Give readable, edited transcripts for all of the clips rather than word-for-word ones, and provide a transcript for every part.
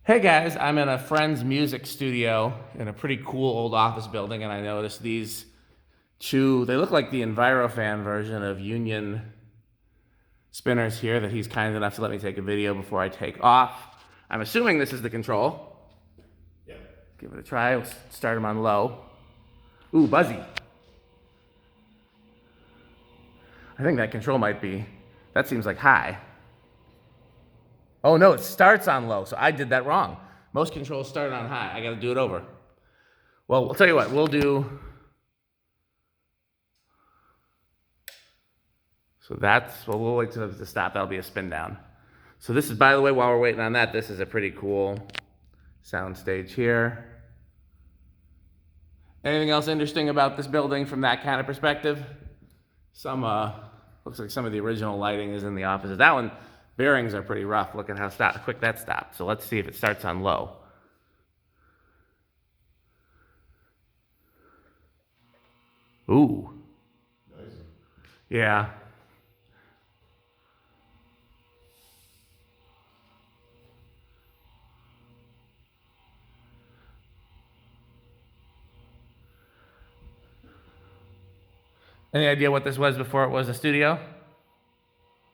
Hey guys, I'm in a friend's music studio in a pretty cool old office building, and I noticed these they look like the Envirofan version of Union spinners here that he's kind enough to let me take a video before I take off. I'm assuming this is the control. Yep. Give it a try. We'll start them on low. Ooh, buzzy. I think that control might be, that seems like high. Oh no, it starts on low, so I did that wrong. Most controls start on high. I gotta do it over. Well, I'll tell you what, we'll do. So we'll wait till the stop. That'll be a spin down. So this is, by the way, while we're waiting on that, this is a pretty cool sound stage here. Anything else interesting about this building from that kind of perspective? Looks like some of the original lighting is in the offices. That one, bearings are pretty rough. Look at how quick that stopped. So let's see if it starts on low. Ooh. Noisy. Yeah. Any idea what this was before it was a studio?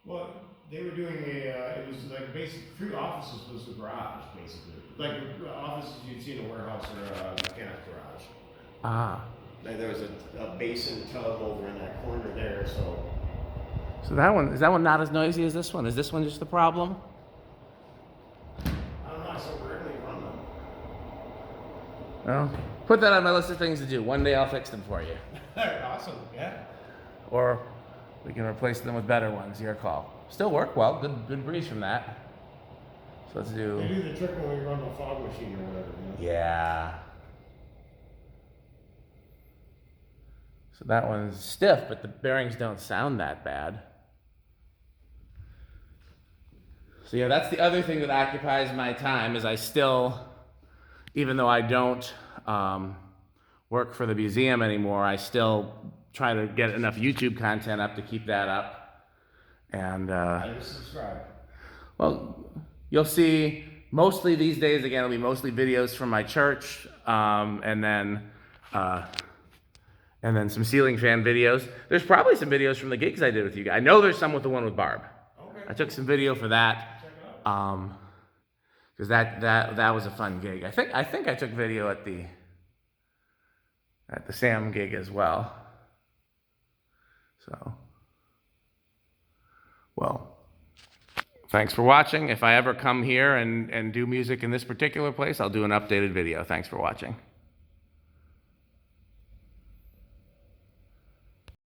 Well, they were doing it was like basic, 3 offices was the garage, basically. Like offices you'd see in a warehouse or a mechanic garage. Ah. Like there was a basin tub over in that corner there, so. So is that one not as noisy as this one? Is this one just the problem? I don't know, I so rarely run them. Well, put that on my list of things to do. One day I'll fix them for you. Awesome, yeah. Or we can replace them with better ones, your call. Still work well, good breeze from that. So let's do. They do the trick when we run the fog machine or whatever. You know? Yeah. So that one's stiff, but the bearings don't sound that bad. So yeah, that's the other thing that occupies my time is I still, even though I don't work for the museum anymore, I still try to get enough YouTube content up to keep that up. And I just subscribe. well, you'll see mostly these days, again, it'll be mostly videos from my church, and then some ceiling fan videos. There's probably some videos from the gigs I did with you guys. I know there's some with the one with Barb. Okay. I took some video for that. Check it out. Because that was a fun gig. I think I took video at the Sam gig as well. So, well, thanks for watching. If I ever come here and do music in this particular place, I'll do an updated video. Thanks for watching.